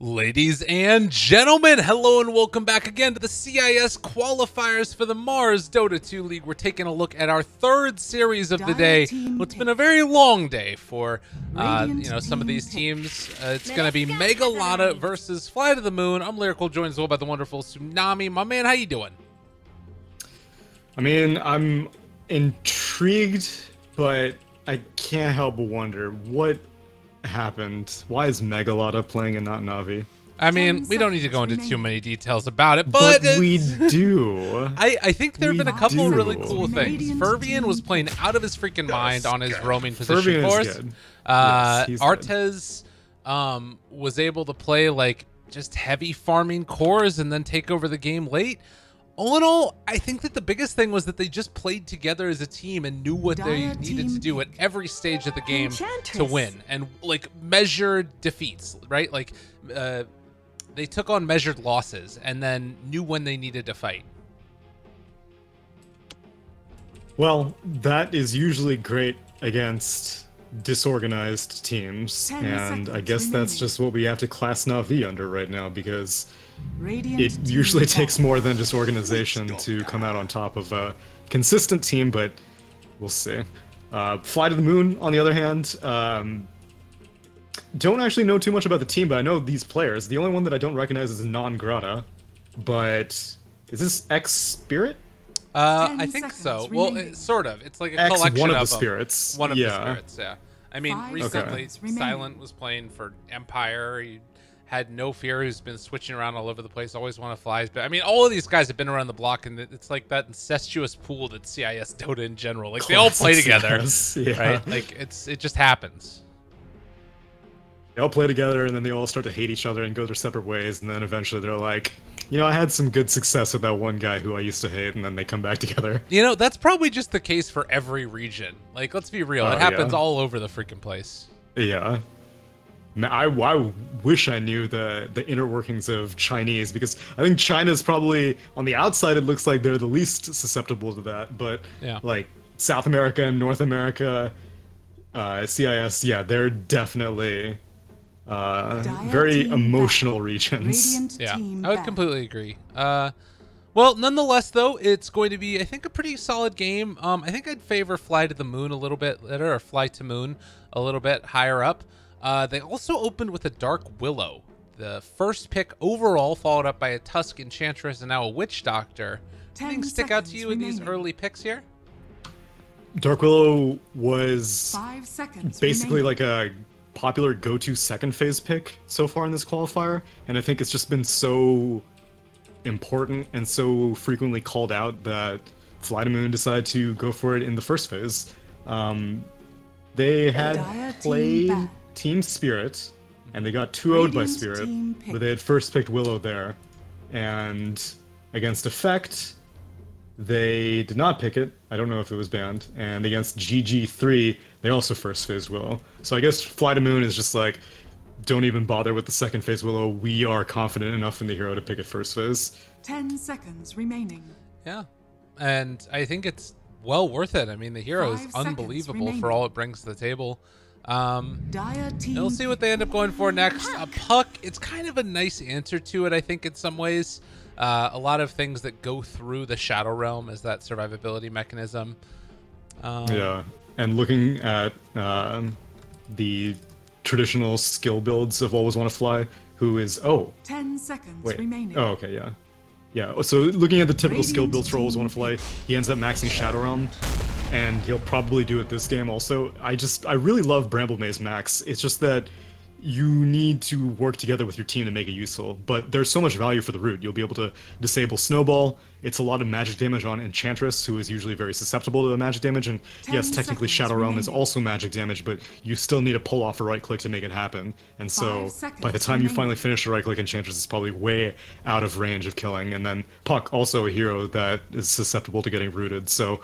Ladies and gentlemen, hello and welcome back again to the CIS qualifiers for the Mars Dota 2 League. We're taking a look at our third series of the day. It's been a very long day for some of these teams. It's going to be MEGA-LADA versus FlyToMoon. I'm Lyrical, joined as well by the wonderful Tsunami. My man, how you doing? I mean, I'm intrigued, but I can't help but wonder what happened. Why is MEGA-LADA playing and not Na'Vi? I mean, we don't need to go into too many details about it, but we do. I think there have been a couple really cool things. Fervian was playing out of his freaking mind on his roaming position course. Artez was able to play like just heavy farming cores and then take over the game late. All in all, I think that the biggest thing was that they just played together as a team and knew what they needed to do at every stage of the game to win, and like measured defeats, right? Like they took on measured losses and then knew when they needed to fight. Well, that is usually great against disorganized teams, and I guess that's just what we have to class Na'Vi under right now, because it usually takes more than just organization to come out on top of a consistent team, but we'll see. FlyToMoon, on the other hand, don't actually know too much about the team, but I know these players. The only one that I don't recognize is Non-Grata, but is this X-Spirit? I think so. Well, sort of. It's like a collection one of the spirits. One of the spirits, yeah. I mean, recently, Silent was playing for Empire. He had No Fear, who's been switching around all over the place, always want to flies. But I mean, all of these guys have been around the block, and it's like that incestuous pool that CIS Dota in general. Like, they all play together, right? Like, it just happens. They all play together, and then they all start to hate each other and go their separate ways, and then eventually they're like, you know, I had some good success with that one guy who I used to hate, and then they come back together. You know, that's probably just the case for every region. Like, let's be real. It happens all over the freaking place. Yeah. I wish I knew the inner workings of Chinese, because I think China's probably, on the outside, it looks like they're the least susceptible to that, but like South America and North America, CIS, yeah, they're definitely very emotional regions. Yeah, I would completely agree. Well, nonetheless, though, it's going to be, I think, a pretty solid game. I think I'd favor FlyToMoon a little bit better, or FlyToMoon a little bit higher up. They also opened with a Dark Willow, the first pick overall, followed up by a Tusk Enchantress and now a Witch Doctor. Anything stick out to you in these early picks here? Dark Willow was basically like a popular go-to second phase pick so far in this qualifier, and I think it's just been so important and so frequently called out that FlyToMoon decided to go for it in the first phase. They had played Team Spirit, and they got 2-0'd by Spirit, but they had first picked Willow there. And against Effect, they did not pick it. I don't know if it was banned. And against GG3, they also first phased Willow. So I guess FlyToMoon is just like, don't even bother with the second phase Willow. We are confident enough in the hero to pick it first phase. 10 seconds remaining. Yeah, and I think it's well worth it. I mean, the hero is unbelievable for all it brings to the table. We'll see what they end up going for next. A Puck, it's kind of a nice answer to it, I think, in some ways. A lot of things that go through the Shadow Realm as that survivability mechanism. Yeah, and looking at the traditional skill builds of Always Want to Fly, who is 10 seconds remaining. Oh, okay, yeah. Yeah, so looking at the typical skill builds for Always Want to Fly, he ends up maxing Shadow Realm, and he'll probably do it this game also. I really love Bramble Maze Max. It's just that you need to work together with your team to make it useful, but there's so much value for the root. You'll be able to disable Snowball. It's a lot of magic damage on Enchantress, who is usually very susceptible to the magic damage, and yes, technically Shadow Realm is also magic damage, but you still need to pull off a right click to make it happen, and so by the time you finally finish the right click, Enchantress is probably way out of range of killing. And then Puck, also a hero that is susceptible to getting rooted, so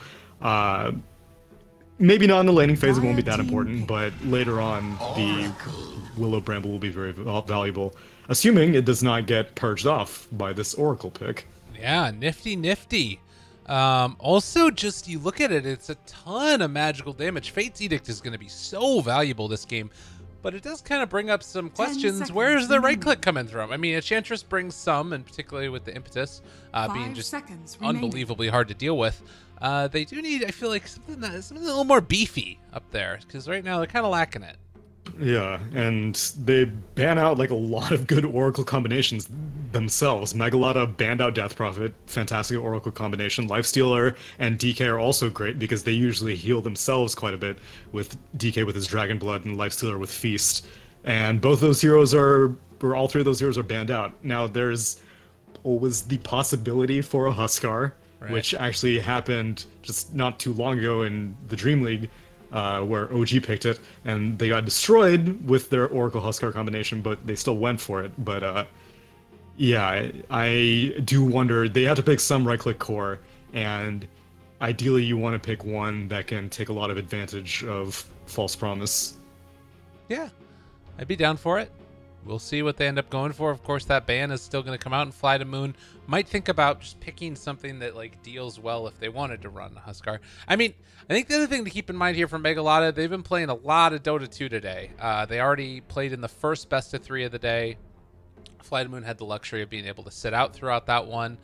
maybe not in the laning phase, it won't be that important, but later on, the Willow Bramble will be very valuable, assuming it does not get purged off by this Oracle pick. Yeah, nifty. Also, just you look at it, it's a ton of magical damage. Fate's Edict is going to be so valuable this game. But it does kind of bring up some 10 questions. seconds Where's the right remaining. click coming from? I mean, Enchantress brings some, and particularly with the impetus being 5 just seconds remaining. unbelievably hard to deal with. They do need, I feel like, something a little more beefy up there, because right now they're kind of lacking it. Yeah, and they ban out like a lot of good Oracle combinations themselves. MEGA-LADA banned out Death Prophet, fantastic Oracle combination. Lifestealer and DK are also great because they usually heal themselves quite a bit with DK with his Dragon Blood and Lifestealer with Feast. And both those heroes or all three of those heroes are banned out. Now there's always the possibility for a Huskar, Right. which actually happened just not too long ago in the Dream League. Where OG picked it, and they got destroyed with their Oracle Huskar combination, but they still went for it. But yeah, I do wonder, they have to pick some right-click core, and ideally you want to pick one that can take a lot of advantage of False Promise. Yeah, I'd be down for it. We'll see what they end up going for. Of course, that ban is still going to come out, and FlyToMoon might think about just picking something that like deals well if they wanted to run a Huskar. I mean, I think the other thing to keep in mind here from MEGA-LADA, they've been playing a lot of Dota 2 today. They already played in the first best of 3 of the day. FlyToMoon had the luxury of being able to sit out throughout that one.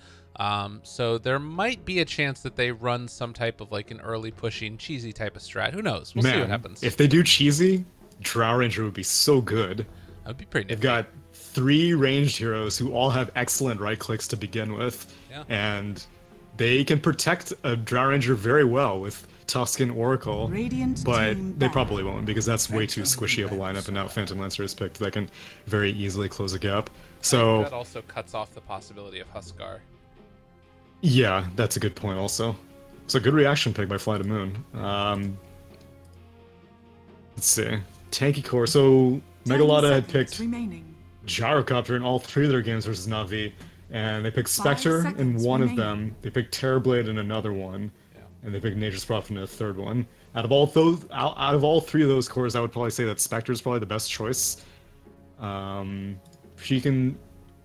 So there might be a chance that they run some type of like an early pushing cheesy type of strat. Who knows? We'll see what happens. If they do cheesy, Drow Ranger would be so good. That'd be pretty They've nifty. got 3 ranged heroes who all have excellent right clicks to begin with, Yeah. and they can protect a Drow Ranger very well with Tuscan Oracle, Radiant but team they back. probably won't because that's way too squishy of a lineup, and now Phantom Lancer is picked that can very easily close a gap. That So also cuts off the possibility of Huskar. yeah, that's a good point also. So good reaction pick by FlyToMoon. Let's see. Tanky core. So 10 MEGA-LADA had seconds picked remaining. Gyrocopter in all 3 of their games versus Na'Vi, and they picked 5 Spectre in seconds one of remaining. them. They picked Terrorblade in another one, Yeah. and they picked Nature's Prophet in a third one. Out of all 3 of those cores, I would probably say that Spectre is probably the best choice. She can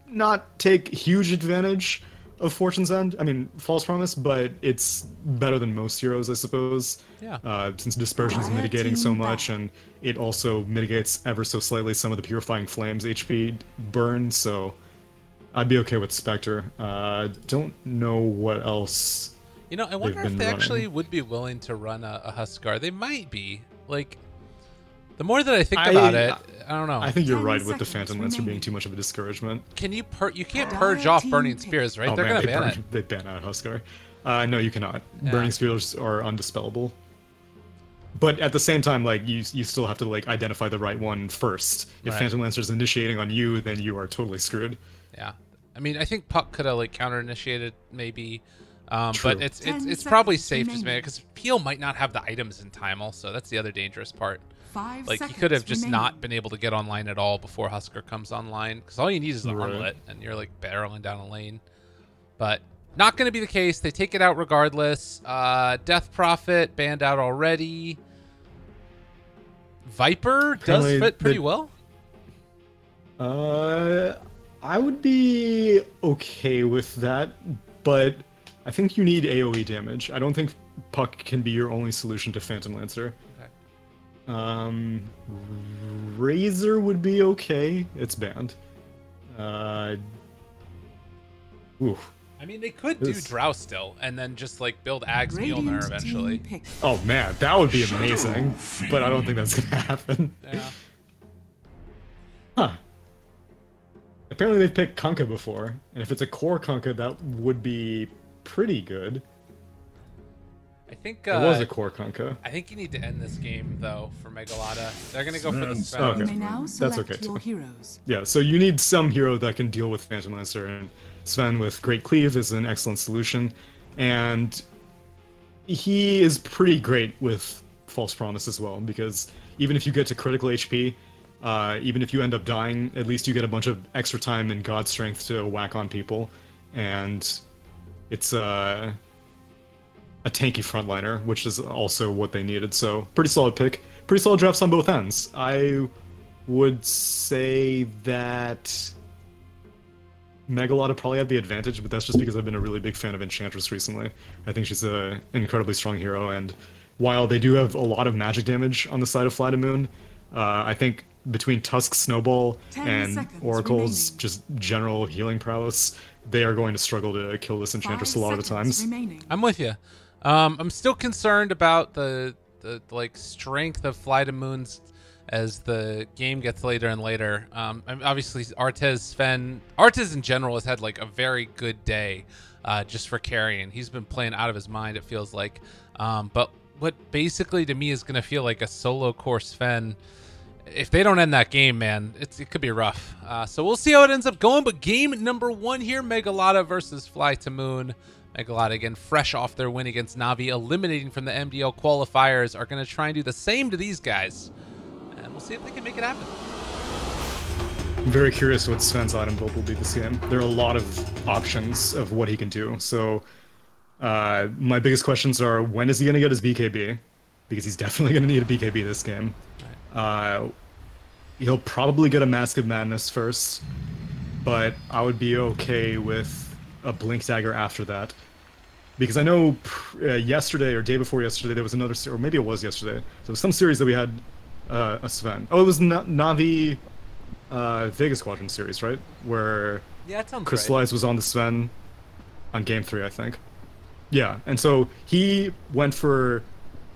not take huge advantage of Fortune's End. I mean, False Promise, but it's better than most heroes, I suppose. Yeah. Since Dispersion is Red mitigating so team much, back. and it also mitigates ever so slightly some of the Purifying Flames HP burn, so I'd be okay with Spectre. Don't know what else. You know, I wonder if been they actually running. would be willing to run a Huskar. They might be. Like, the more that I think about it, I don't know. I think you're 10 right with the seconds Phantom Lancer being remaining. too much of a discouragement. Can you you can't Dire purge off team Burning pick. Spears, right? Oh, They're man, gonna they ban burn- it. They ban out Huskar. No, you cannot. Yeah. Burning Spears are undispellable. But at the same time, like you still have to like identify the right one first. If Right. Phantom Lancer's initiating on you, then you are totally screwed. Yeah. I mean, I think Puck could have like counter initiated maybe. True. But it's 10 probably seconds safe just remaining. because Peel might not have the items in time also. That's the other dangerous part. 5 Like, seconds you could have just remaining. not been able to get online at all before Huskar comes online, because all you need is the Right. armlet, and you're like barreling down a lane. But not going to be the case. They take it out regardless. Death Prophet banned out already. Viper does Apparently fit pretty the- well. I would be okay with that, but I think you need AoE damage. I don't think Puck can be your only solution to Phantom Lancer. Okay. Razor would be okay. It's banned. Oof. I mean, they could do This- Drow still, and then just like build Ags Radiant Mjolnir team eventually. pick. Oh man, that would be amazing. But I don't think that's gonna happen. Yeah. Huh. Apparently they've picked Kunkka before, and if it's a core Kunkka, that would be pretty good. I think It was a core Kunkka. I think you need to end this game though for MEGA-LADA. They're gonna go for the Sven. Okay. You may now That's select okay, your too. heroes. Yeah, so you need some hero that can deal with Phantom Lancer, and Sven with Great Cleave is an excellent solution. And he is pretty great with False Promise as well, because even if you get to critical HP, even if you end up dying, at least you get a bunch of extra time and God Strength to whack on people. And it's a tanky frontliner, which is also what they needed. So pretty solid pick. Pretty solid drafts on both ends. I would say that MEGA-LADA probably had the advantage, but that's just because I've been a really big fan of Enchantress recently. I think she's an incredibly strong hero, and while they do have a lot of magic damage on the side of FlyToMoon, I think between Tusk Snowball 10 and seconds Oracle's remaining. just general healing prowess, they are going to struggle to kill this Enchantress a lot of the times. Remaining. I'm with you. I'm still concerned about the like strength of FlyToMoon's as the game gets later and later. Obviously Artez in general has had like a very good day just for carrying. He's been playing out of his mind, it feels like. But what basically to me is going to feel like a solo core Sven, if they don't end that game, man, it could be rough. So we'll see how it ends up going. But game number 1 here, MEGA-LADA versus FlyToMoon. MEGA-LADA, again, fresh off their win against Na'Vi, eliminating from the MDL qualifiers, are going to try and do the same to these guys. And we'll see if they can make it happen. I'm very curious what Sven's item build will be this game. There are a lot of options of what he can do. So my biggest questions are, when is he going to get his BKB? Because he's definitely going to need a BKB this game. He'll probably get a Mask of Madness first, but I would be okay with a Blink Dagger after that. Because I know yesterday or day before yesterday there was another, or maybe it was yesterday, there was some series that we had a Sven. Oh, it was Na'Vi Vegas Squadron series, right? Where Yeah, it sounds Crystallize was on the Sven on game 3, I think. Yeah, and so he went for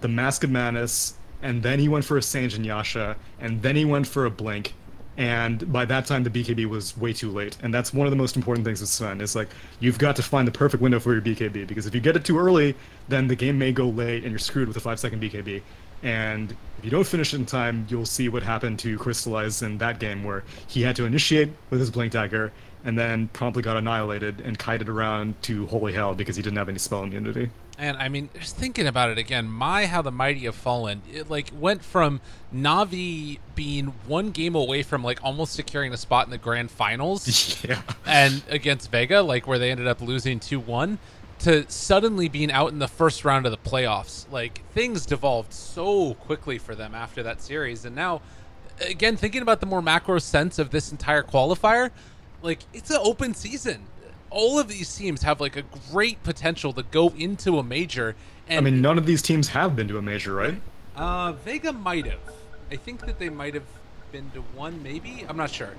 the Mask of Madness, and then he went for a Sange and Yasha, and then he went for a Blink, and by that time the BKB was way too late. And that's one of the most important things with Sven, is like, you've got to find the perfect window for your BKB, because if you get it too early, then the game may go late and you're screwed with a 5-second BKB. And if you don't finish it in time, you'll see what happened to Crystallize in that game, where he had to initiate with his Blink Dagger, and then promptly got annihilated and kited around to holy hell because he didn't have any spell immunity. And I mean, just thinking about it again, how the mighty have fallen. It like went from Na'Vi being one game away from like almost securing a spot in the grand finals, Yeah. and against Vega, like where they ended up losing 2-1, to suddenly being out in the first round of the playoffs. Like, things devolved so quickly for them after that series. And now, again, thinking about the more macro sense of this entire qualifier, like, it's an open season. All of these teams have like a great potential to go into a major. And I mean, none of these teams have been to a major, right? Vega might have. I think that they might have been to one, maybe. I'm not sure.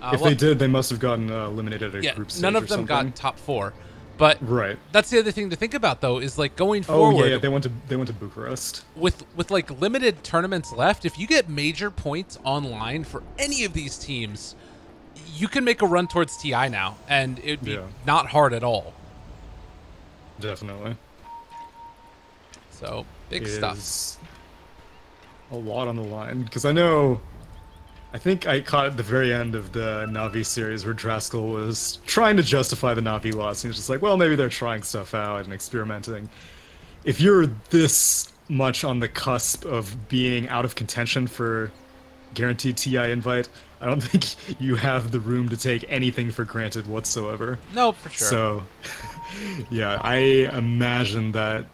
If they did, they must have gotten eliminated at a group stage. None of them got top 4. But right. That's the other thing to think about, though, is like going forward. Oh yeah, they went to Bucharest with like limited tournaments left. If you get major points online for any of these teams, you can make a run towards TI now, and it'd be not hard at all. Definitely. So big It stuff. is a lot on the line, because I think I caught at the very end of the Na'Vi series where Draskell was trying to justify the Na'Vi loss. He was just like, well, maybe they're trying stuff out and experimenting. If you're this much on the cusp of being out of contention for guaranteed TI invite, I don't think you have the room to take anything for granted whatsoever. No, for sure. So, yeah, I imagine that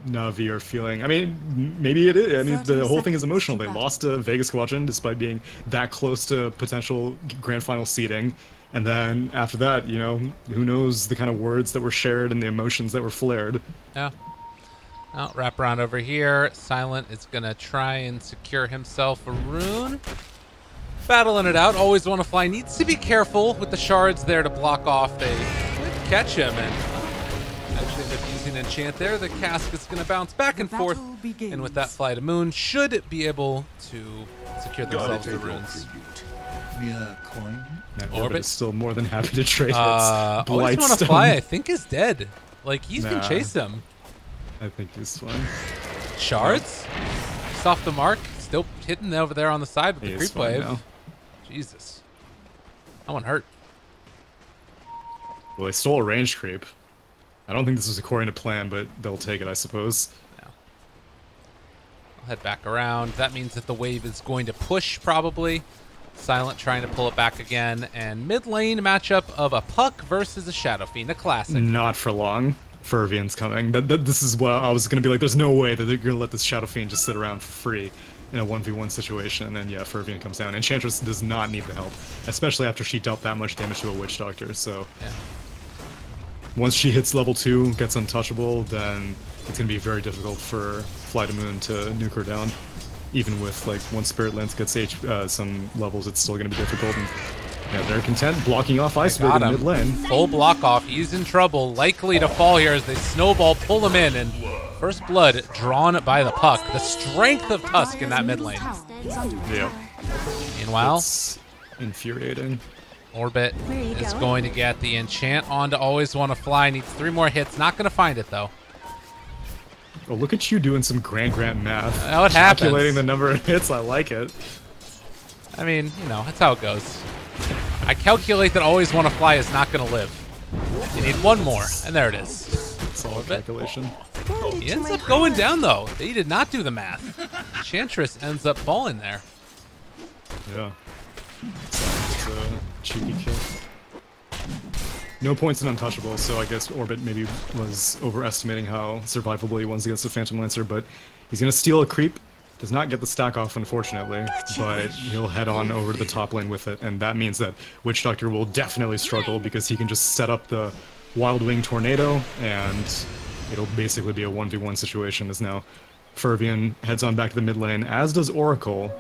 Na'Vi are feeling, I mean, maybe it is. I mean, the whole thing is emotional. They lost to Vegas Squadron despite being that close to potential grand final seeding. And then after that, you know, who knows the kind of words that were shared and the emotions that were flared. Yeah. Well, wrap around over here. Silent is going to try and secure himself a rune. Battling it out. Always want to fly. Needs to be careful with the shards there to block off. They could catch him and actually end up using enchant there. The casket's going to bounce back and forth. And with that, FlyToMoon should be able to secure themselves the runes. Orbit is still more than happy to trade Always want to fly, I think, is dead. Like, he's can chase him. I think he's fine. Shards? Just off the mark. Still hitting over there on the side with the creep wave. Now. Jesus. That one hurt. Well, they stole a range creep. I don't think this was according to plan, but they'll take it, I suppose. Yeah. I'll head back around. That means that the wave is going to push, probably. Silent trying to pull it back again. And mid lane matchup of a Puck versus a Shadow Fiend, a classic. Not for long. Fervian's coming. This is what I was going to be like, there's no way that they're going to let this Shadow Fiend just sit around for free in a 1v1 situation. And yeah, Fervian comes down. Enchantress does not need the help, especially after she dealt that much damage to a Witch Doctor. So yeah. Once she hits level 2, gets untouchable, then it's going to be very difficult for FlyToMoon to nuke her down. even with like once Spirit Lance gets some levels, it's still going to be difficult. And yeah, they're content blocking off Iceberg in mid lane. Full block off. He's in trouble, likely to fall here as they snowball, pull him in, and first blood drawn by the puck. The strength of Tusk in that mid lane. Yeah. Meanwhile, it's infuriating. Orbit is going to get the enchant on to Always Want to Fly. Needs 3 more hits. Not going to find it, though. Oh, look at you doing some Grant math. Oh, it happens. Calculating the number of hits. I like it. I mean, you know, that's how it goes. I calculate that Always Want to Fly is not going to live. You need 1 more, and there it is. Solid calculation. He ends up going down, though. They did not do the math. Enchantress ends up falling there. Yeah. It's a cheeky kill. No points in Untouchable, so I guess Orbit maybe was overestimating how survivable he was against the Phantom Lancer, but he's going to steal a creep. Does not get the stack off, unfortunately, but he'll head on over to the top lane with it, and that means that Witch Doctor will definitely struggle because he can just set up the Wild Wing Tornado, and it'll basically be a 1v1 situation as now Fervian heads on back to the mid lane, as does Oracle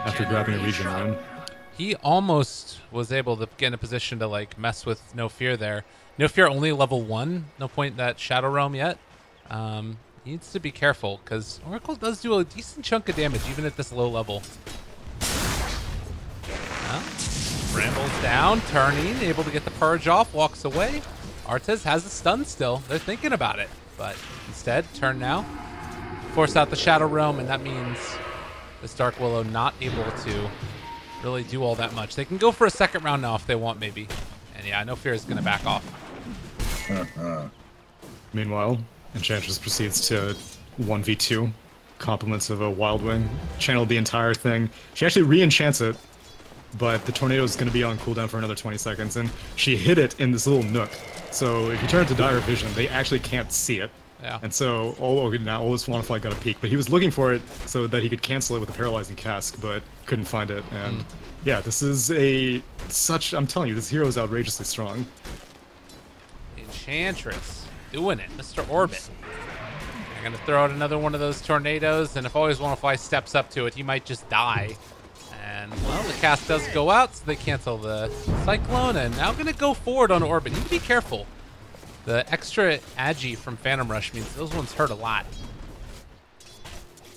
after grabbing a regen rune. He almost was able to get in a position to like mess with No Fear there. No Fear only level 1. No point in that Shadow Realm yet. He needs to be careful because Oracle does do a decent chunk of damage even at this low level. Brambles down, turning, able to get the purge off, walks away. Artez has a stun still. They're thinking about it, but instead, turn now. Force out the Shadow Realm, and that means this Dark Willow not able to really do all that much. They can go for a second round now if they want, maybe. And yeah, No Fear is going to back off. Meanwhile, Enchantress proceeds to 1v2. Compliments of a Wild Wing. Channeled the entire thing. She actually re-enchants it, but the tornado is going to be on cooldown for another 20 seconds, and she hid it in this little nook. So if you turn it to Dire Vision, they actually can't see it. Yeah. And so now Always Want to Fly got a peek, but he was looking for it so that he could cancel it with a Paralyzing Cask, but couldn't find it. And yeah, this is I'm telling you, this hero is outrageously strong. Enchantress doing it, Mr. Orbit. They're going to throw out another one of those tornadoes, and if Always Want to Fly steps up to it, he might just die. And, well, the cast does go out, so they cancel the Cyclone, and now going to go forward on Orbit. You need to be careful. The extra agi from Phantom Rush means those ones hurt a lot.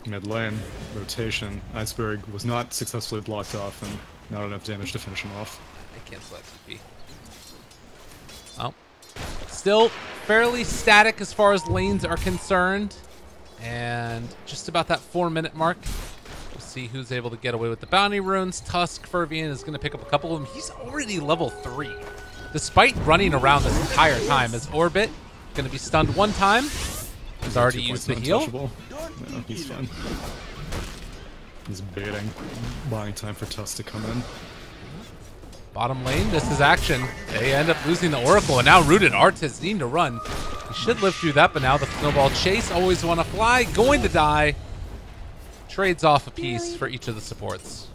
Mid lane, rotation. Iceberg was not successfully blocked off, and not enough damage to finish him off. I cancel that TP. Well, still fairly static as far as lanes are concerned. And just about that 4-minute mark. We'll see who's able to get away with the bounty runes. Tusk, Fervian is going to pick up a couple of them. He's already level 3. Despite running around this entire time, as Orbit going to be stunned 1 time. He's already used the heal. No, he's fine. He's baiting, buying time for Tusk to come in. Bottom lane, this is action. They end up losing the Oracle, and now Rooted Artist needing to run. He should live through that, but now the snowball chase. Always Want to Fly, going to die. Trades off a piece for each of the supports.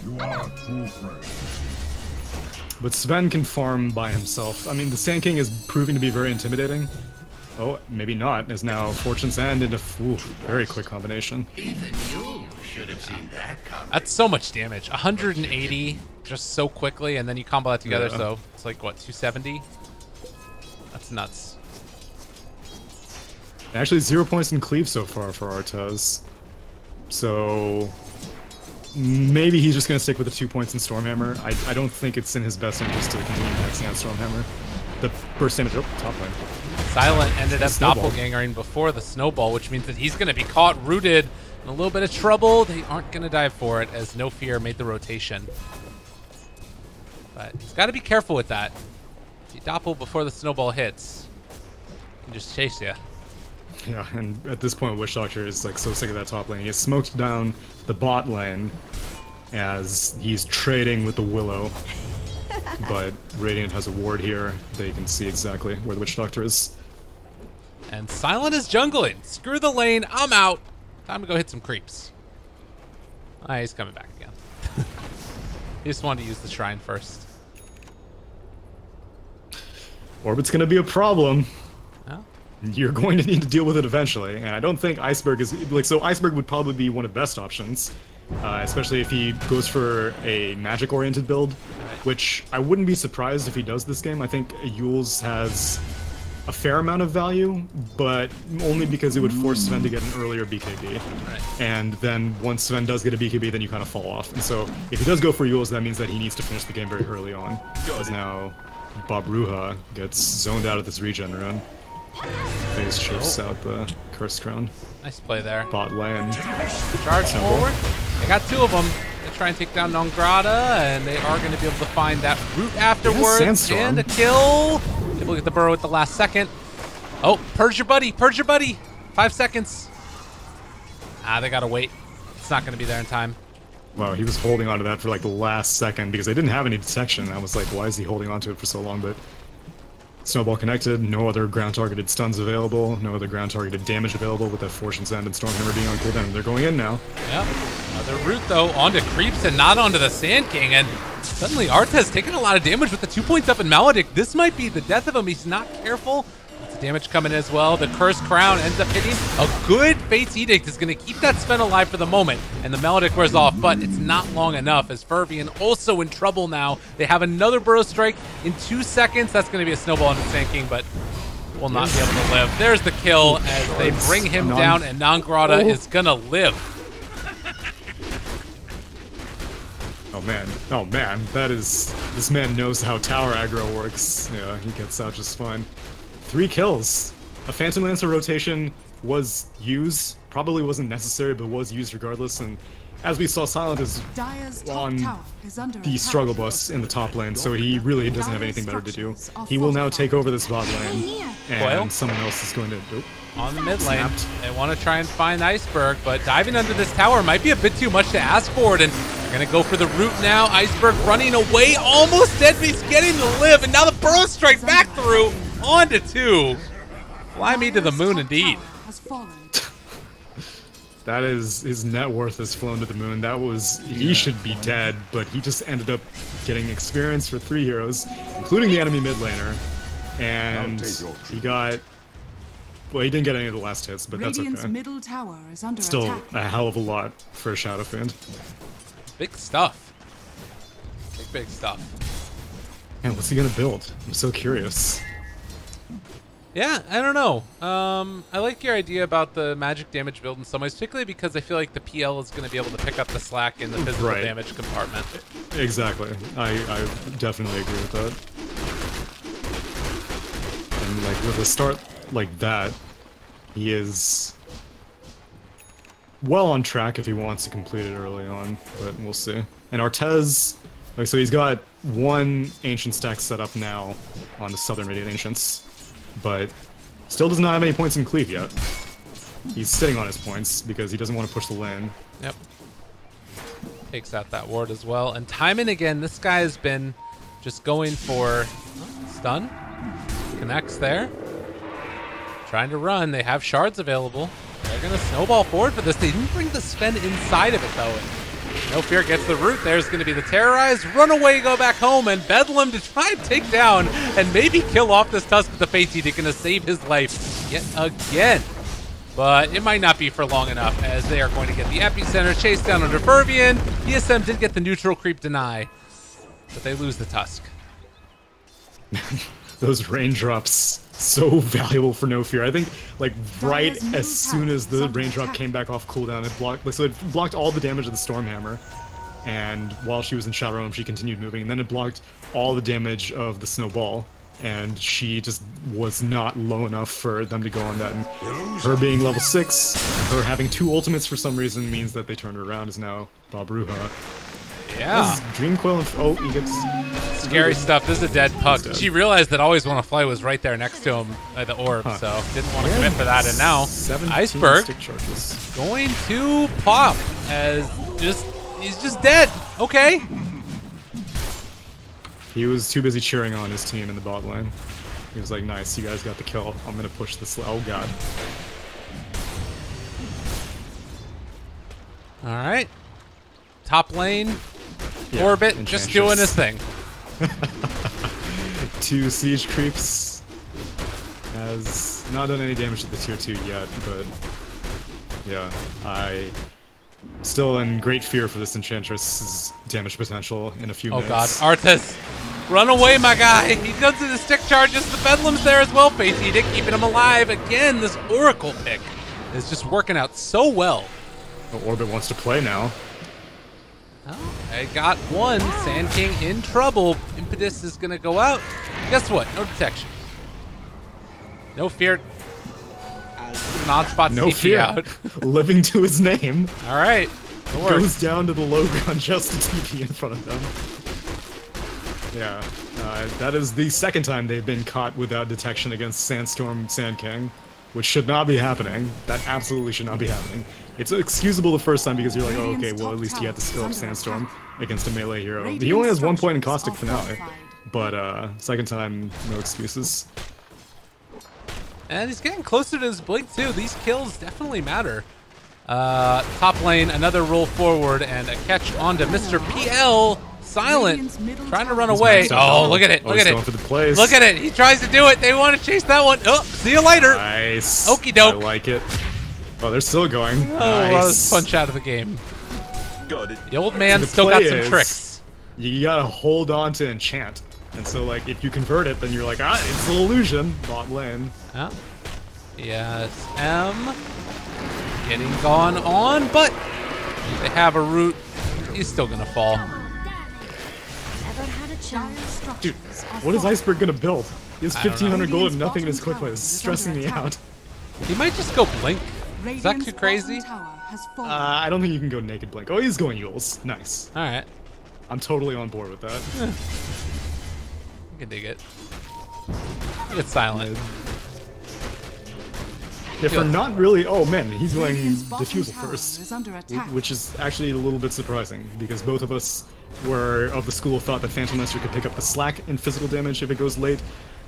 You are a true friend. But Sven can farm by himself. I mean, the Sand King is proving to be very intimidating. Oh, maybe not, as now Fortune's End into very quick combination. Even you should have seen that coming. That's so much damage. 180 just so quickly, and then you combo that together, so it's like, what, 270? That's nuts. Actually, 0 points in cleave so far for Artez. So maybe he's just going to stick with the 2 points in Stormhammer. I don't think it's in his best interest to continue maxing out Stormhammer. The burst damage, top lane. Silent ended up doppelgangering before the snowball, which means that he's going to be caught rooted in a little bit of trouble. They aren't going to dive for it as No Fear made the rotation. But he's got to be careful with that. If you doppel before the snowball hits, he can just chase you. Yeah, and at this point, Witch Doctor is like so sick of that top lane. He has smoked down the bot lane as he's trading with the Willow. But Radiant has a ward here. They can see exactly where the Witch Doctor is. And Silent is jungling. Screw the lane. I'm out. Time to go hit some creeps. Ah, he's coming back again. He just wanted to use the shrine first. Orbit's gonna be a problem. Well, you're going to need to deal with it eventually. And I don't think Iceberg is like, so Iceberg would probably be one of the best options, especially if he goes for a magic-oriented build, which I wouldn't be surprised if he does this game. I think Yules has a fair amount of value, but only because it would force Sven to get an earlier BKB. Right. And then once Sven does get a BKB, then you kind of fall off. And so if he does go for Yules, that means that he needs to finish the game very early on. Because now Bob Ruha gets zoned out of this regen run. Phase shifts out the Cursed Crown. Nice play there. Bot lane. Charge forward. They got two of them. They try and take down Nongrata, and they are going to be able to find that root afterwards. And a kill. Able to get the burrow at the last second. Oh, purge your buddy. Purge your buddy. 5 seconds. Ah, they got to wait. It's not going to be there in time. Wow, he was holding on to that for like the last second because they didn't have any detection. I was like, why is he holding on to it for so long? But Snowball connected, no other ground targeted stuns available, no other ground targeted damage available with that Fortune's End and Stormhammer being on cooldown. They're going in now. Yep. Another root though, onto Creeps and not onto the Sand King, and suddenly Artez taking a lot of damage with the 2 points up in Maledict. This might be the death of him. He's not careful. Lots of damage coming in as well. The Cursed Crown ends up hitting. A good Fate's Edict is going to keep that Sven alive for the moment, and the Maledict wears off, but it's not long enough as Fervian also in trouble now. They have another Burrow Strike in 2 seconds. That's going to be a snowball on the Sand King, but will not be able to live. There's the kill as they bring him down, and Nongrata is going to live. Oh man, that is, this man knows how tower aggro works. Yeah, he gets out just fine. 3 kills. A Phantom Lancer rotation was used, probably wasn't necessary, but was used regardless, and as we saw, Silent is on the struggle bus in the top lane, so he really doesn't have anything better to do. He will now take over this bot lane, and someone else is going to... Oh. On the mid lane, they want to try and find Iceberg, but diving under this tower might be a bit too much to ask for it, and they're going to go for the root now. Iceberg running away, almost dead, but he's getting to live, and now the Burrow Strike back through, on to 2. Fly me to the moon, indeed. That is, his net worth has flown to the moon. That was, he should be dead, but he just ended up getting experience for 3 heroes, including the enemy mid laner, and he got... Well, he didn't get any of the last hits, but that's okay. Middle tower is under Still attack. a hell of a lot for a Shadow Fiend. Big stuff. Big stuff. And what's he gonna build? I'm so curious. Yeah, I don't know. I like your idea about the magic damage build in some ways, particularly because I feel like the PL is going to be able to pick up the slack in the physical damage compartment. Exactly. I definitely agree with that. And like with a start like that, he is well on track if he wants to complete it early on, but we'll see. And Artez, like, so he's got 1 Ancient stack set up now on the Southern Radiant Ancients, but still does not have any points in Cleave yet. He's sitting on his points because he doesn't want to push the lane. Yep. Takes out that ward as well. And time and again, this guy has been just going for stun. Connects there. Trying to run. They have shards available. They're going to snowball forward for this. They didn't bring the Sven inside of it, though. And No Fear gets the root. There's going to be the Terrorize. Run away, go back home, and Bedlam to try and take down and maybe kill off this Tusk with the Fate Seed. They're going to save his life yet again. But it might not be for long enough, as they are going to get the Epicenter chased down under Fervian. ESM did get the neutral creep deny, but they lose the Tusk. Those raindrops, so valuable for No Fear. I think, like, right as soon as the raindrop came back off cooldown, it blocked, so it blocked all the damage of the Stormhammer. And while she was in Shadow Realm, she continued moving, and then it blocked all the damage of the Snowball. And she just was not low enough for them to go on that. And her being level 6, her having 2 ultimates for some reason means that they turned her around, is now Bob Ruha. Yeah. Dreamcoil and oh, he gets scary stuff. This is a dead puck. She realized that Always Wanna Fly was right there next to him by the orb, so didn't want to commit for that. And now Iceberg going to pop as he's just dead. Okay. He was too busy cheering on his team in the bot lane. He was like, nice, you guys got the kill. I'm gonna push this. Oh god. Alright. Top lane. Orbit just doing his thing. 2 siege creeps as Not done any damage to the tier 2 yet, but yeah, I still in great fear for this Enchantress's damage potential in a few minutes. Oh god, Arthas, run away, my guy! He does the stick charges, the Bedlam's there as well, Face Edict keeping him alive. Again, this Oracle pick is just working out so well. Oh, Orbit wants to play now. Oh, I got one. Sand King in trouble. Impetus is going to go out. Guess what? No detection. No fear. Non-spot No TP fear. out. Living to his name. All right. Goes down to the low ground just to TP in front of them. Yeah, that is the second time they've been caught without detection against Sandstorm Sand King, which should not be happening. That absolutely should not be happening. It's excusable the first time because you're like, oh, okay, well, at least he had to skill up Sandstorm against a melee hero. He only has 1 point in Caustic Finale, but second time, no excuses. And he's getting closer to his blink, too. These kills definitely matter. Top lane, another roll forward, and a catch onto Mr. PL. Silent, trying to run away. Oh, look at it, look at it. Look at it, he tries to do it. They want to chase that one. Oh, see you later. Nice. Okie doke. I like it. Oh, they're still going. Oh, nice. punch out of the game. The old man still got some tricks. You gotta hold on to enchant. And so, like, if you convert it, then you're like, ah, it's an illusion. Bot lane. Oh. Yes, M. Getting gone on, but they have a root. He's still gonna fall. Dude, what is Iceberg gonna build? He has 1,500 gold and nothing in his quick play. It's stressing me out. He might just go blink. Is that too crazy? I don't think you can go naked blink. Oh, he's going Yules. Nice. Alright. I'm totally on board with that. I can dig it. Look at Silent. Yeah, for not really... Oh, man, he's going Diffusal first. Which is actually a little bit surprising, because both of us were of the school of thought that Phantom Master could pick up the slack in physical damage if it goes late,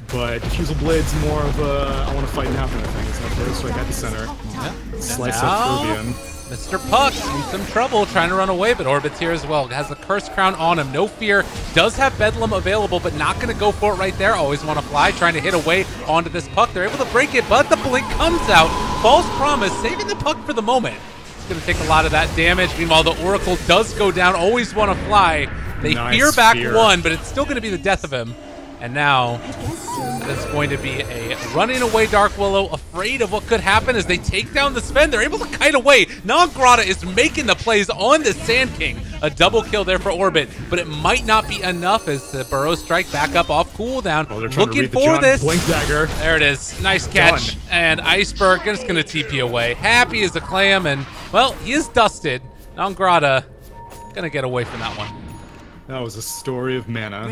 but Diffusal Blade's more of a I want to fight now kind of thing. It's not first strike at the center. Yeah. Slice up Ferbian. Mr. Puck in some trouble, trying to run away, but Orbit's here as well. Has the Curse Crown on him, no fear. Does have Bedlam available, but not going to go for it right there. Always want to fly, trying to hit away onto this Puck. They're able to break it, but the blink comes out. False Promise, saving the Puck for the moment. It's going to take a lot of that damage. Meanwhile, the Oracle does go down. Always want to fly. They fear back one, but it's still going to be the death of him. And now, it's going to be a running away Dark Willow, afraid of what could happen as they take down the Sven. They're able to kite away. Non-Grata is making the plays on the Sand King. A double kill there for Orbit, but it might not be enough as the Burrow Strike back up off cooldown. Oh, looking for this. Blink Dagger. There it is. Nice catch. Done. And Iceberg is going to TP away. Happy as a clam, and, well, he is dusted. Non-Grata going to get away from that one. That was a story of mana.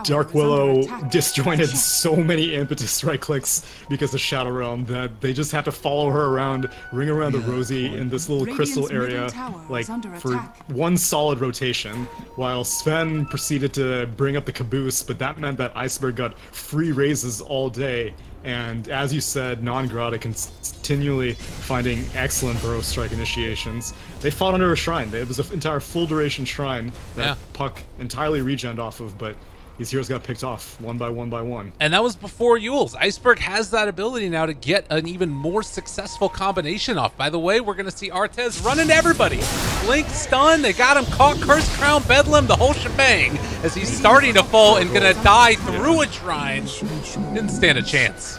Dark Willow disjointed so many impetus right clicks because of Shadow Realm that they just have to follow her around, ring around the Rosie in this little crystal area, like for one solid rotation, while Sven proceeded to bring up the caboose, but that meant that Iceberg got free raises all day. And as you said, Non-Grata continually finding excellent Burrow Strike initiations. They fought under a shrine. It was an entire full duration shrine that Puck entirely regened off of, but these heroes got picked off one by one by one. And that was before Yules. Iceberg has that ability now to get an even more successful combination off. By the way, we're going to see Artez run into everybody. Blink, stun, they got him caught, Curse Crown, Bedlam, the whole shebang, as he's starting to fall and going to die through a shrine. Didn't stand a chance.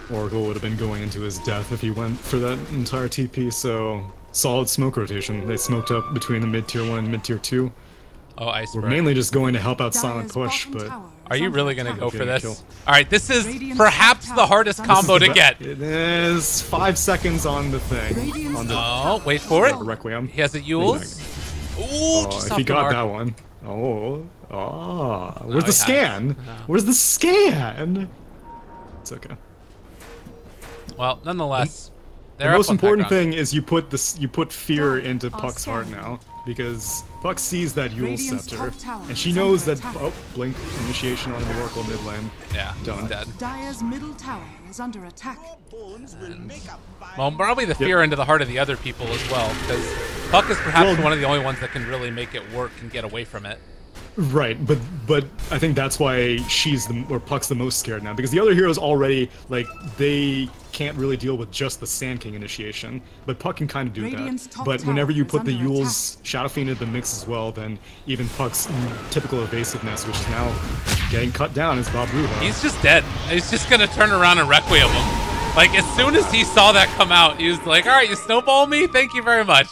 Oracle would have been going into his death if he went for that entire TP, so solid smoke rotation. They smoked up between the mid-tier 1 and mid-tier 2. Oh, Iceberg. We're mainly just going to help out Silent Push, but... Are you really going to go for this? Alright, this is perhaps the hardest combo to get. It is 5 seconds on the thing. Oh, wait for it. Requiem. He has a Yules. Ooh, if he got that one. Where's the scan? Where's the scan? It's okay. Well, nonetheless, the most important thing is you put fear into Puck's heart now, because Puck sees that Yule Scepter, and she knows that blink initiation on the Oracle mid lane. Yeah, done. Dead. Dire's middle tower is under attack. Well, probably the fear into the heart of the other people as well, because Puck is perhaps one of the only ones that can really make it work and get away from it. Right, but I think that's why Puck's the most scared now, because the other heroes already, like, they can't really deal with just the Sand King initiation, but Puck can kind of do that. But whenever you put the Yule's Shadow Fiend into the mix as well, then even Puck's typical evasiveness, which is now getting cut down, is Bob Ruha. He's just dead. He's just gonna turn around and Requiem him. Like, as soon as he saw that come out, he was like, all right, you snowball me? Thank you very much.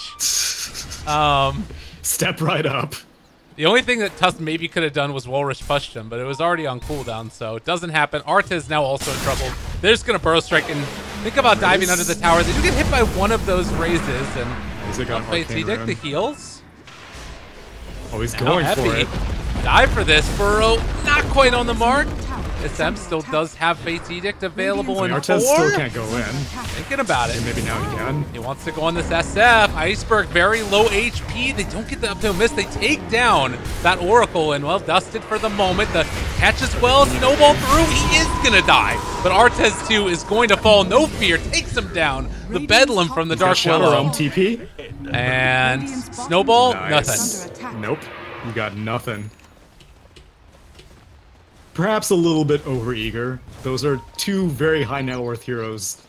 Step right up. The only thing that Tusk maybe could have done was Walrus pushed him, but it was already on cooldown, so it doesn't happen. Artez now also in trouble. They're just going to Burrow Strike and think about diving under the tower. They do get hit by one of those raises, and Fate Edict, the heals. Oh, he's going for it. Dive for this. Burrow not quite on the mark. SM still does have Fate's Edict available in 4. Artez still can't go in. Thinking about it. Maybe now he can. He wants to go on this SF. Iceberg, very low HP. They don't get the up to a miss. They take down that Oracle, and, well, dusted for the moment. The catch as well. Snowball through. He is going to die. But Artez, too, is going to fall. No fear. Takes him down. The Bedlam from the Dark Willow. TP. And Snowball, nice. Nothing. Nope. You got nothing. Perhaps a little bit overeager. Those are two very high net worth heroes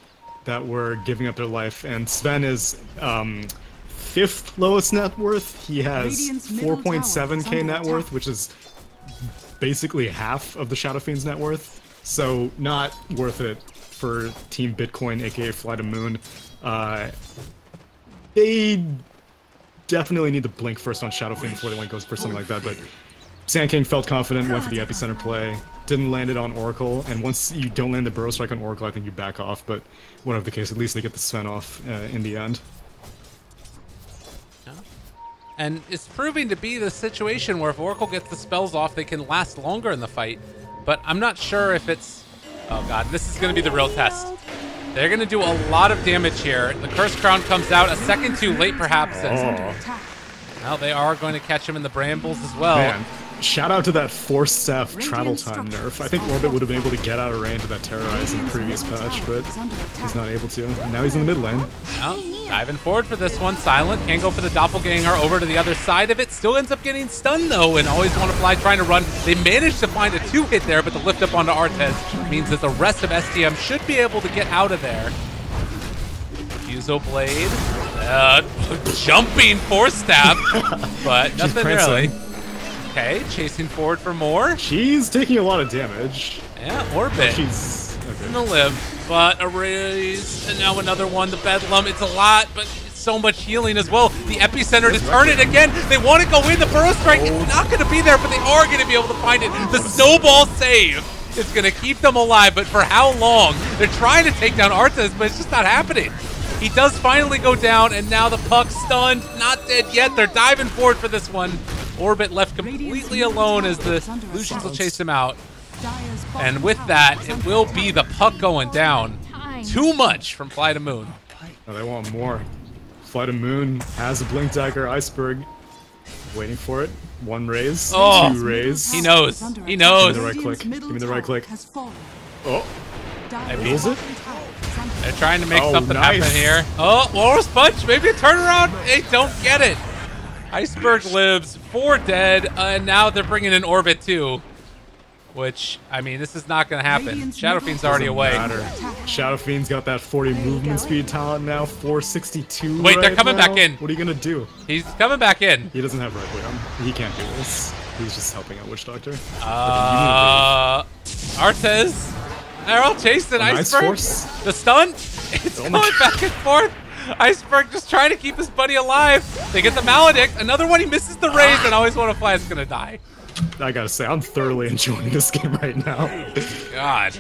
that were giving up their life, and Sven is 5th lowest net worth. He has 4.7k net worth, which is basically half of the Shadow Fiend's net worth. So not worth it for Team Bitcoin, aka FlyToMoon. They definitely need to blink first on Shadow Fiend before they want to go for something like that, but Sand King felt confident, went for the epicenter play, didn't land it on Oracle, and once you don't land the Burrow Strike on Oracle, I think you back off, but whatever the case, at least they get the Sven off in the end. And it's proving to be the situation where if Oracle gets the spells off, they can last longer in the fight. But I'm not sure if it's... Oh god, this is going to be the real test. They're going to do a lot of damage here. The Curse Crown comes out a second too late, perhaps. Well, they are going to catch him in the brambles as well. Man. Shout out to that Force Staff travel time nerf. I think Orbit would have been able to get out of range of that Terrorize in the previous patch, but he's not able to. And now he's in the mid lane. Well, diving forward for this one. Silent can go for the Doppelganger over to the other side of it. Still ends up getting stunned, though, and always want to fly trying to run. They managed to find a 2-hit there, but the lift up onto Artez means that the rest of STM should be able to get out of there. Fuso Blade. Jumping Force Staff, but nothing really. Okay, chasing forward for more. She's taking a lot of damage. Yeah, Orbit. She's okay. Gonna live, but a raise, and now another one. The Bedlam, it's a lot, but it's so much healing as well. The epicenter to turn it again. They want to go in. The Burrow Strike, it's not going to be there, but they are going to be able to find it. The Snowball save is going to keep them alive, but for how long? They're trying to take down Artez, but it's just not happening. He does finally go down, and now the Puck stunned. Not dead yet. They're diving forward for this one. Orbit left completely alone as the Lucians will chase him out. And with that, it will be the Puck going down. Too much from FlyToMoon. Oh, they want more. FlyToMoon has a Blink Dagger Iceberg. Waiting for it. 1 raise. 2 raise. He knows. He knows. Give me the right click. Give me the right click. Oh. Maybe. They're trying to make something happen here. Oh, Walrus Punch. Maybe a turnaround. They don't get it. Iceberg lives, 4 dead, and now they're bringing in Orbit too. Which, I mean, this is not going to happen. Shadow Fiend's already away. Shadow Fiend's got that 40 movement speed talent now, 462. Wait, they're coming back in. What are you going to do? He's coming back in. He doesn't have Requiem. He can't do this. He's just helping out Witch Doctor. Artez. They're all chasing Iceberg. Nice the stun. It's going back and forth. Iceberg just trying to keep his buddy alive. They get the Maledict. Another one, he misses the raise, and always want to fly. It's going to die. I gotta say, I'm thoroughly enjoying this game right now. God.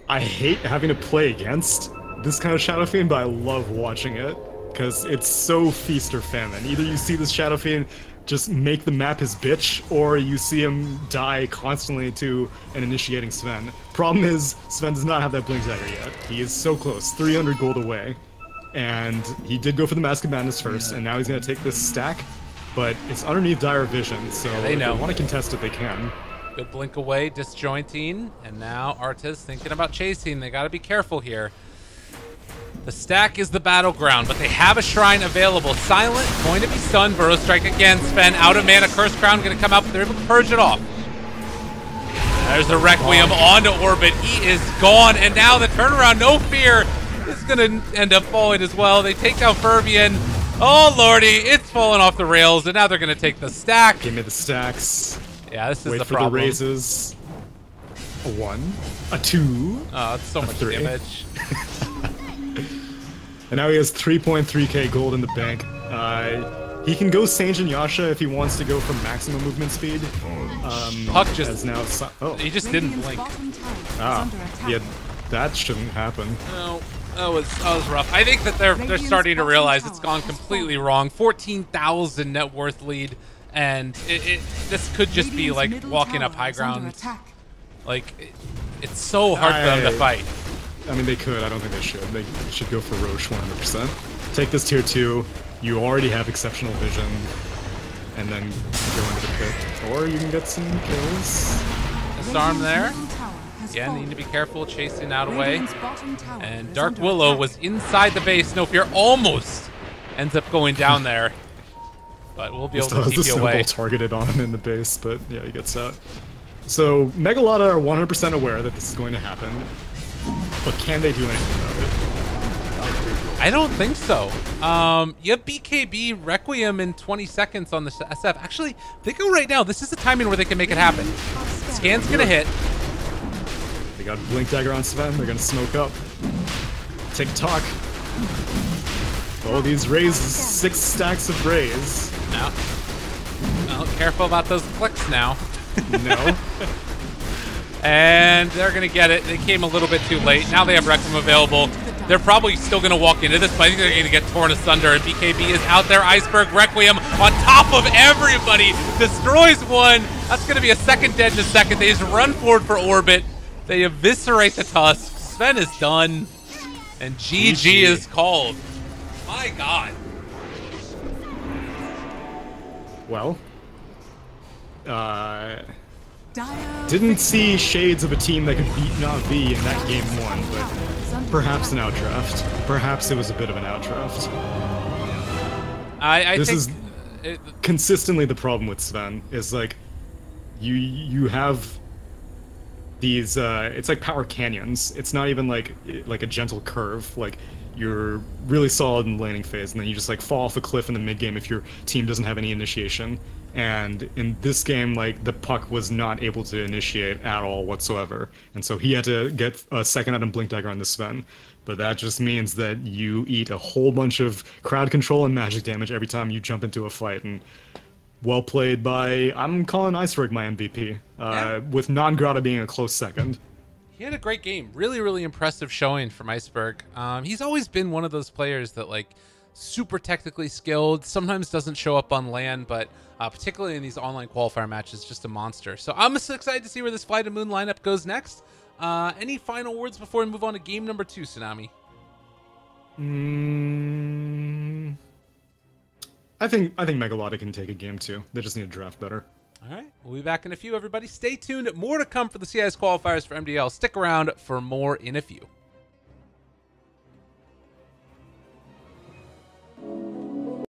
I hate having to play against this kind of Shadow Fiend, but I love watching it. Because it's so feast or famine. Either you see this Shadow Fiend just make the map his bitch, or you see him die constantly to an initiating Sven. Problem is, Sven does not have that Blink Dagger yet. He is so close, 300 gold away. And he did go for the Mask of Madness first, and now he's going to take this stack. But it's underneath dire vision, so yeah, they know. If they want to contest it, they can. Good blink away, disjointing, and now Artez thinking about chasing. They got to be careful here. The stack is the battleground, but they have a shrine available. Silent, going to be stunned. Burrow strike again. Sven out of mana. Curse Crown going to come out, but they're able to purge it off. There's the Requiem onto Orbit. He is gone, and now the turnaround, no fear, is going to end up falling as well. They take down Fervian. Oh, lordy, it's falling off the rails, and now they're going to take the stack. Give me the stacks. Yeah, this is Wait the for problem. the raises. A 1, a 2. Oh, it's so much 3. damage. And now he has 3.3k gold in the bank. He can go Sanjin Yasha if he wants to go for maximum movement speed. Puck just as now. he just didn't blink. Yeah, that shouldn't happen. No, that was rough. I think that they're starting to realize it's gone completely wrong. 14,000 net worth lead, and this could just be like walking up high ground. Like it's so hard for them to fight. I mean, they could. I don't think they should. They should go for Roche 100%. Take this tier 2. You already have exceptional vision, and then go into the pit. Or you can get some kills. Disarm there. Again, need to be careful chasing out away. And Dark Willow was inside the base. No fear almost ends up going down there. But we'll be able to keep you away. Targeted on him in the base, but yeah, he gets out. So MEGA-LADA are 100% aware that this is going to happen. But can they do anything about it? I don't think so. You have BKB Requiem in 20 seconds on the SF. Actually, they go right now. This is the timing where they can make it happen. Scan's gonna hit. They got Blink Dagger on Sven. They're gonna smoke up. Tick-tock. Oh, these rays, 6 stacks of rays. No. Well, careful about those clicks now. No. And they're going to get it. They came a little bit too late. Now they have Requiem available. They're probably still going to walk into this, but I think they're going to get torn asunder. And BKB is out there. Iceberg Requiem on top of everybody. Destroys one. That's going to be a second dead in a second. They just run forward for Orbit. They eviscerate the Tusk. Sven is done. And GG is called. My God. Well. Didn't see shades of a team that could beat Na'Vi in that game 1, but perhaps an outdraft. Perhaps it was a bit of an outdraft. I this think is consistently the problem with Sven, is like, you have these, it's like power canyons. It's not even like a gentle curve. Like, you're really solid in the laning phase, and then you just like fall off a cliff in the mid game if your team doesn't have any initiation. And in this game, like, the Puck was not able to initiate at all whatsoever, and so he had to get a second item Blink Dagger on the Sven. But that just means that you eat a whole bunch of crowd control and magic damage every time you jump into a fight. And well played by, I'm calling Iceberg my MVP, with Non-Grata being a close second. He had a great game. Really, really impressive showing from Iceberg. He's always been one of those players that, like, super technically skilled, sometimes doesn't show up on LAN, but particularly in these online qualifier matches, just a monster. So I'm just excited to see where this FlyToMoon lineup goes next. Any final words before we move on to game number 2, Tsunami? I think MEGA-LADA can take a game 2. They just need to draft better. All right, we'll be back in a few, everybody. Stay tuned. More to come for the CIS qualifiers for MDL. Stick around for more in a few.